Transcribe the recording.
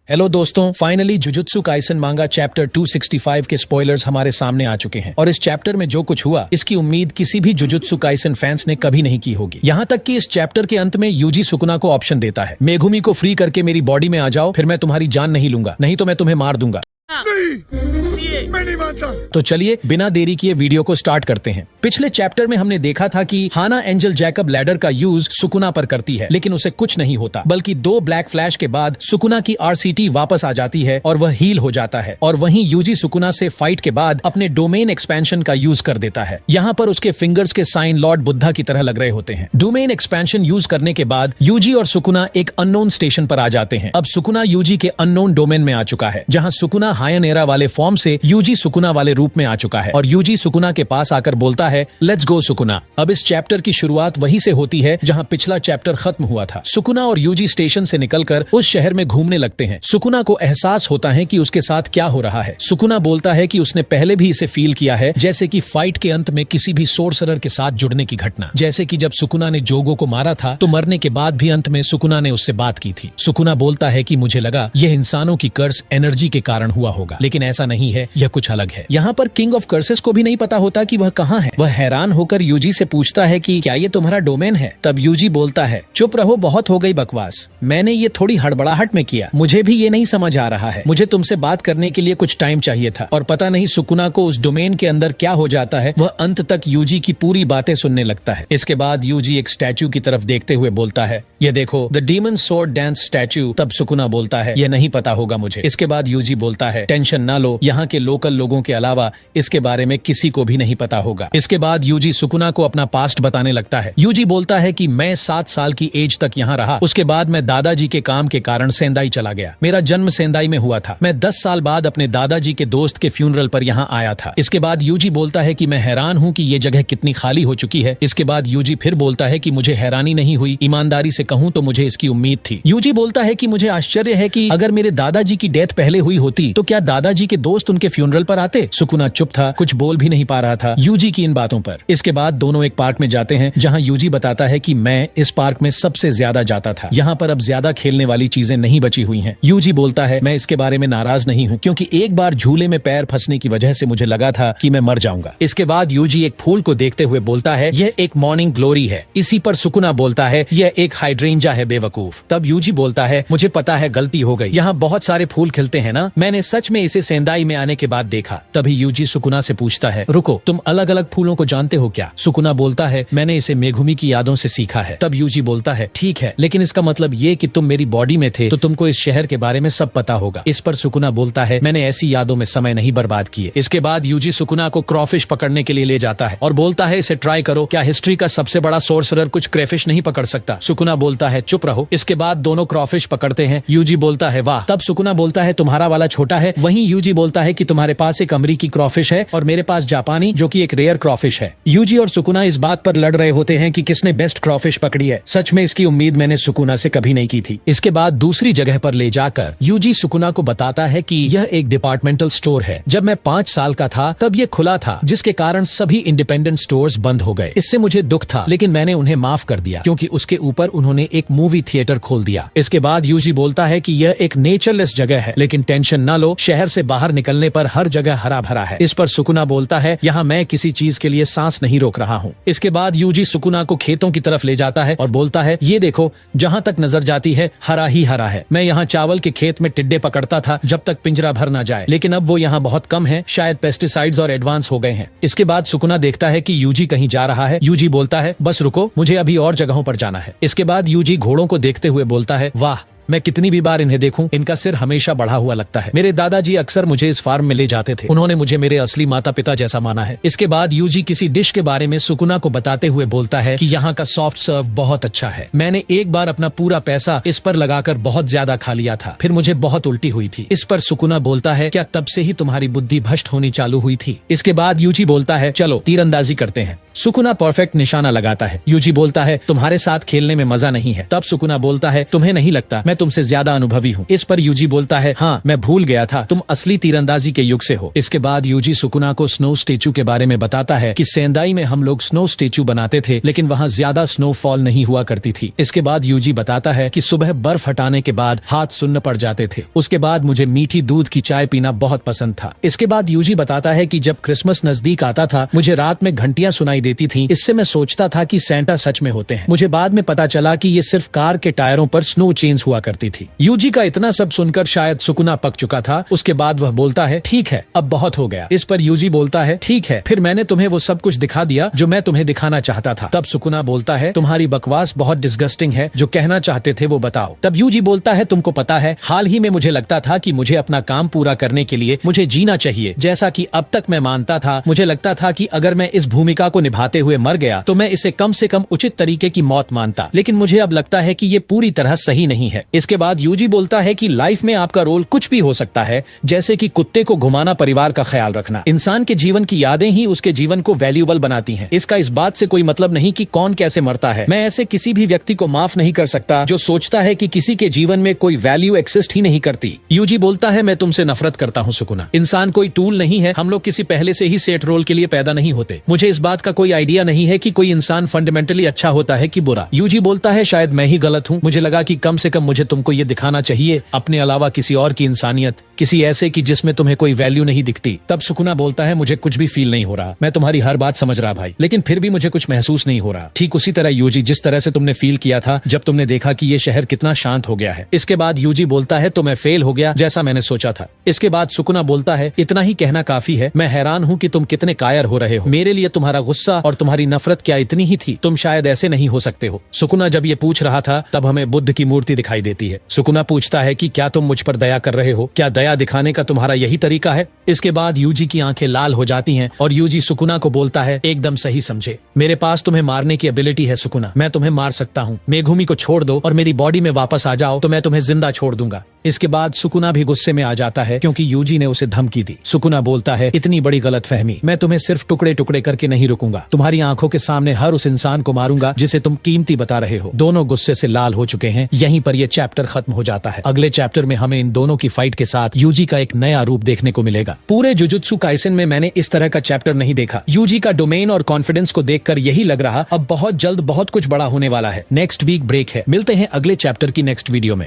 Hello दोस्तों, finally jujutsu Kaisen मांगा chapter 265 के स्पॉयलर्स हमारे सामने आ चुके हैं और इस चैप्टर में जो कुछ हुआ इसकी उम्मीद किसी भी जुजुत्सु काइसन फैंस ने कभी नहीं की होगी। यहाँ तक कि इस चैप्टर के अंत में यूजी सुकुना को ऑप्शन देता है, मेगुमी को फ्री करके मेरी बॉडी में आ जाओ, फिर मैं तुम्हारी जान नहीं लूंगा, नहीं तो मैं तुम्हें मार दूंगा। मैं नहीं मानता। तो चलिए बिना देरी किए वीडियो को स्टार्ट करते हैं। पिछले चैप्टर में हमने देखा था कि हाना एंजल जैकब लैडर का यूज सुकुना पर करती है, लेकिन उसे कुछ नहीं होता, बल्कि 2 ब्लैक फ्लैश के बाद सुकुना की आरसीटी वापस आ जाती है और वह हील हो जाता है। और वहीं यूजी सुकुना से फाइट के बाद अपने डोमेन एक्सपेंशन का यूज कर देता है। यहाँ पर उसके फिंगर्स के साइन लॉर्ड बुद्धा की तरह लग रहे होते हैं। डोमेन एक्सपेंशन यूज करने के बाद यूजी और सुकुना एक अननोन स्टेशन पर आ जाते हैं। अब सुकुना यूजी के अननोन डोमेन में आ चुका है, जहाँ सुकुना हायनेरा वाले फॉर्म से यूजी सुकुना वाले रूप में आ चुका है और यूजी सुकुना के पास आकर बोलता है, लेट्स गो सुकुना। अब इस चैप्टर की शुरुआत वहीं से होती है जहां पिछला चैप्टर खत्म हुआ था। सुकुना और यूजी स्टेशन से निकलकर उस शहर में घूमने लगते हैं। सुकुना को एहसास होता है कि उसके साथ क्या हो रहा है। सुकुना बोलता है कि उसने पहले भी इसे फील किया है, जैसे कि फाइट के अंत में किसी भी सोर्सरर के साथ जुड़ने की घटना। जैसे कि जब सुकुना ने जोगो को मारा था तो मरने के बाद भी अंत में सुकुना ने उससे बात की थी। सुकुना बोलता है कि मुझे लगा यह इंसानों की कर्स एनर्जी के कारण हुआ होगा, लेकिन ऐसा नहीं है, यह कुछ अलग है। यहाँ पर किंग ऑफ कर्सेस को भी नहीं पता होता कि वह कहाँ है। वह हैरान होकर यूजी से पूछता है कि क्या ये तुम्हारा डोमेन है? तब यूजी बोलता है, चुप रहो, बहुत हो गई बकवास, मैंने ये थोड़ी हड़बड़ाहट में किया, मुझे भी ये नहीं समझ आ रहा है, मुझे तुमसे बात करने के लिए कुछ टाइम चाहिए था। और पता नहीं सुकुना को उस डोमेन के अंदर क्या हो जाता है, वह अंत तक यूजी की पूरी बातें सुनने लगता है। इसके बाद यूजी एक स्टैचू की तरफ देखते हुए बोलता है, ये देखो, the demon sword dance statue. तब सुकुना बोलता है, ये नहीं पता होगा मुझे। इसके बाद यूजी बोलता है, टेंशन ना लो, यहाँ के लोकल लोगों के अलावा इसके बारे में किसी को भी नहीं पता होगा। इसके बाद यूजी सुकुना को अपना पास्ट बताने लगता है। यूजी बोलता है कि मैं 7 साल की एज तक यहाँ रहा, उसके बाद मैं दादाजी के काम के कारण सेंदाई चला गया। मेरा जन्म सेंदाई में हुआ था। मैं 10 साल बाद अपने दादाजी के दोस्त के फ्यूनरल पर यहाँ आया था। इसके बाद यूजी बोलता है कि मैं हैरान हूँ कि ये जगह कितनी खाली हो चुकी है। इसके बाद यूजी फिर बोलता है कि मुझे हैरानी नहीं हुई, ईमानदारी से कहूँ तो मुझे इसकी उम्मीद थी। यूजी बोलता है कि मुझे आश्चर्य है कि अगर मेरे दादाजी की डेथ पहले हुई होती तो क्या दादाजी के दोस्त उनके फ्यूनरल पर आते? सुकुना चुप था, कुछ बोल भी नहीं पा रहा था यूजी की इन बातों पर। इसके बाद दोनों एक पार्क में जाते हैं, जहां यूजी बताता है कि मैं इस पार्क में सबसे ज्यादा जाता था, यहाँ पर अब ज्यादा खेलने वाली चीजें नहीं बची हुई हैं। यूजी बोलता है, मैं इसके बारे में नाराज नहीं हूँ, क्योंकि एक बार झूले में पैर फंसने की वजह से मुझे लगा था कि मैं मर जाऊंगा। इसके बाद यूजी एक फूल को देखते हुए बोलता है, यह एक मॉर्निंग ग्लोरी है। इसी पर सुकुना बोलता है, यह एक हाइड्रेंजा है बेवकूफ। तब यूजी बोलता है, मुझे पता है गलती हो गई, यहाँ बहुत सारे फूल खिलते हैं ना, मैंने सच में इसे सेंदाई में आने के बाद देखा। तभी यूजी सुकुना से पूछता है, रुको, तुम अलग अलग फूलों को जानते हो क्या? सुकुना बोलता है, मैंने इसे मेगुमी की यादों से सीखा है। तब यूजी बोलता है, ठीक है, लेकिन इसका मतलब ये कि तुम मेरी बॉडी में थे तो तुमको इस शहर के बारे में सब पता होगा। इस पर सुकुना बोलता है, मैंने ऐसी यादों में समय नहीं बर्बाद किए। इसके बाद यूजी सुकुना को क्रॉफिश पकड़ने के लिए ले जाता है और बोलता है, इसे ट्राई करो, क्या हिस्ट्री का सबसे बड़ा सोर्सरर कुछ क्रेफिश नहीं पकड़ सकता? सुकुना बोलता है, चुप रहो। इसके बाद दोनों क्रॉफिश पकड़ते हैं। यूजी बोलता है, वाह। तब सुकुना बोलता है, तुम्हारा वाला छोटा है। वहीं यूजी बोलता है कि तुम्हारे पास एक अमरीकी क्रॉफिश है और मेरे पास जापानी, जो कि एक रेयर क्रॉफिश है। यूजी और सुकुना इस बात पर लड़ रहे होते हैं कि किसने बेस्ट क्रॉफिश पकड़ी है। सच में इसकी उम्मीद मैंने सुकुना से कभी नहीं की थी। इसके बाद दूसरी जगह पर ले जाकर यूजी सुकुना को बताता है कि यह एक डिपार्टमेंटल स्टोर है। जब मैं 5 साल का था तब यह खुला था, जिसके कारण सभी इंडिपेंडेंट स्टोर्स बंद हो गए। इससे मुझे दुख था, लेकिन मैंने उन्हें माफ कर दिया, क्योंकि उसके ऊपर उन्होंने एक मूवी थिएटर खोल दिया। इसके बाद यूजी बोलता है कि यह एक नेचरलेस जगह है, लेकिन टेंशन ना लो, शहर से बाहर निकलने पर हर जगह हरा भरा है। इस पर सुकुना बोलता है, यहाँ मैं किसी चीज के लिए सांस नहीं रोक रहा हूँ। इसके बाद यूजी सुकुना को खेतों की तरफ ले जाता है और बोलता है, ये देखो, जहाँ तक नजर जाती है हरा ही हरा है। मैं यहाँ चावल के खेत में टिड्डे पकड़ता था जब तक पिंजरा भर ना जाए, लेकिन अब वो यहाँ बहुत कम है, शायद पेस्टिसाइड्स और एडवांस हो गए हैं। इसके बाद सुकुना देखता है कि यूजी कहीं जा रहा है। यूजी बोलता है, बस रुको, मुझे अभी और जगहों पर जाना है। इसके बाद यूजी घोड़ों को देखते हुए बोलता है, वाह, मैं कितनी भी बार इन्हें देखूं, इनका सिर हमेशा बढ़ा हुआ लगता है। मेरे दादाजी अक्सर मुझे इस फार्म में ले जाते थे, उन्होंने मुझे मेरे असली माता पिता जैसा माना है। इसके बाद यूजी किसी डिश के बारे में सुकुना को बताते हुए बोलता है कि यहाँ का सॉफ्ट सर्व बहुत अच्छा है। मैंने एक बार अपना पूरा पैसा इस पर लगाकर बहुत ज्यादा खा लिया था, फिर मुझे बहुत उल्टी हुई थी। इस पर सुकुना बोलता है, क्या तब से ही तुम्हारी बुद्धि भ्रष्ट होनी चालू हुई थी? इसके बाद यूजी बोलता है, चलो तीरंदाजी करते हैं। सुकुना परफेक्ट निशाना लगाता है। यूजी बोलता है, तुम्हारे साथ खेलने में मजा नहीं है। तब सुकुना बोलता है, तुम्हें नहीं लगता मैं तुमसे ज्यादा अनुभवी हूँ। इस पर यूजी बोलता है, हाँ मैं भूल गया था, तुम असली तीरंदाजी के युग से हो। इसके बाद यूजी सुकुना को स्नो स्टेचू के बारे में बताता है कि सेंदाई में हम लोग स्नो स्टेचू बनाते थे, लेकिन वहाँ ज्यादा स्नोफॉल नहीं हुआ करती थी। इसके बाद यूजी बताता है कि सुबह बर्फ हटाने के बाद हाथ सुन्न पड़ जाते थे। उसके बाद मुझे मीठी दूध की चाय पीना बहुत पसंद था। इसके बाद यूजी बताता है कि जब क्रिसमस नजदीक आता था मुझे रात में घंटियां सुनाई देती थीं। इससे मैं सोचता था कि सैंटा सच में होते हैं। मुझे बाद में पता चला कि ये सिर्फ कार के टायरों पर स्नो चेन्स हुआ करती थी। यूजी का इतना सब सुनकर शायद सुकुना पक चुका था। उसके बाद वह बोलता है, ठीक है अब बहुत हो गया। इस पर यूजी बोलता है, ठीक है फिर मैंने तुम्हें वो सब कुछ दिखा दिया जो मैं तुम्हें दिखाना चाहता था। तब सुकुना बोलता है, तुम्हारी बकवास बहुत डिस्गस्टिंग है, जो कहना चाहते थे वो बताओ। तब यूजी बोलता है, तुमको पता है हाल ही में मुझे लगता था कि मुझे अपना काम पूरा करने के लिए मुझे जीना चाहिए, जैसा कि अब तक मैं मानता था। मुझे लगता था कि अगर मैं इस भूमिका को निभाते हुए मर गया तो मैं इसे कम से कम उचित तरीके की मौत मानता, लेकिन मुझे अब लगता है कि ये पूरी तरह सही नहीं है। इसके बाद यूजी बोलता है कि लाइफ में आपका रोल कुछ भी हो सकता है, जैसे कि कुत्ते को घुमाना, परिवार का ख्याल रखना। इंसान के जीवन की यादें ही उसके जीवन को वैल्यूएबल बनाती हैं। इसका इस बात से कोई मतलब नहीं कि कौन कैसे मरता है। मैं ऐसे किसी भी व्यक्ति को माफ नहीं कर सकता जो सोचता है कि किसी के जीवन में कोई वैल्यू एक्सिस्ट ही नहीं करती। यूजी बोलता है, मैं तुमसे नफरत करता हूँ सुकुना। इंसान कोई टूल नहीं है, हम लोग किसी पहले से ही सेट रोल के लिए पैदा नहीं होते। मुझे इस बात का कोई आइडिया नहीं है कि कोई इंसान फंडामेंटली अच्छा होता है कि बुरा। यूजी बोलता है, शायद मैं ही गलत हूँ। मुझे लगा कि कम से कम मुझे तुमको ये दिखाना चाहिए, अपने अलावा किसी और की इंसानियत, किसी ऐसे की जिसमें तुम्हें कोई वैल्यू नहीं दिखती। तब सुकुना बोलता है, मुझे कुछ भी फील नहीं हो रहा। मैं तुम्हारी हर बात समझ रहा भाई, लेकिन फिर भी मुझे कुछ महसूस नहीं हो रहा। ठीक उसी तरह यूजी, जिस तरह से तुमने फील किया था जब तुमने देखा कि ये शहर कितना शांत हो गया है। इसके बाद यूजी बोलता है, तो मैं फेल हो गया जैसा मैंने सोचा था। इसके बाद सुकुना बोलता है, इतना ही कहना काफी है। मैं हैरान हूँ कि तुम कितने कायर हो रहे हो। मेरे लिए तुम्हारा गुस्सा और तुम्हारी नफरत क्या इतनी ही थी? तुम शायद ऐसे नहीं हो सकते हो। सुकुना जब ये पूछ रहा था तब हमें बुद्ध की मूर्ति दिखाई देती है। सुकुना पूछता है कि क्या तुम मुझ पर दया कर रहे हो? क्या दया दिखाने का तुम्हारा यही तरीका है? इसके बाद यूजी की आंखें लाल हो जाती हैं और यूजी सुकुना को बोलता है, एकदम सही समझे। मेरे पास तुम्हें मारने की एबिलिटी है सुकुना। मैं तुम्हें मार सकता हूँ। मेघुमी को छोड़ दो और मेरी बॉडी में वापस आ जाओ तो मैं तुम्हें जिंदा छोड़ दूंगा। इसके बाद सुकुना भी गुस्से में आ जाता है क्योंकि यूजी ने उसे धमकी दी। सुकुना बोलता है, इतनी बड़ी गलतफहमी। मैं तुम्हें सिर्फ टुकड़े टुकड़े करके नहीं रुकूंगा। तुम्हारी आंखों के सामने हर उस इंसान को मारूंगा जिसे तुम कीमती बता रहे हो। दोनों गुस्से से लाल हो चुके हैं। यहीं पर यह चैप्टर खत्म हो जाता है। अगले चैप्टर में हमें इन दोनों की फाइट के साथ यूजी का एक नया रूप देखने को मिलेगा। पूरे जुजुत्सु काइसेन में मैंने इस तरह का चैप्टर नहीं देखा। यूजी का डोमेन और कॉन्फिडेंस को देखकर यही लग रहा अब बहुत जल्द बहुत कुछ बड़ा होने वाला है। नेक्स्ट वीक ब्रेक है। मिलते हैं अगले चैप्टर की नेक्स्ट वीडियो में।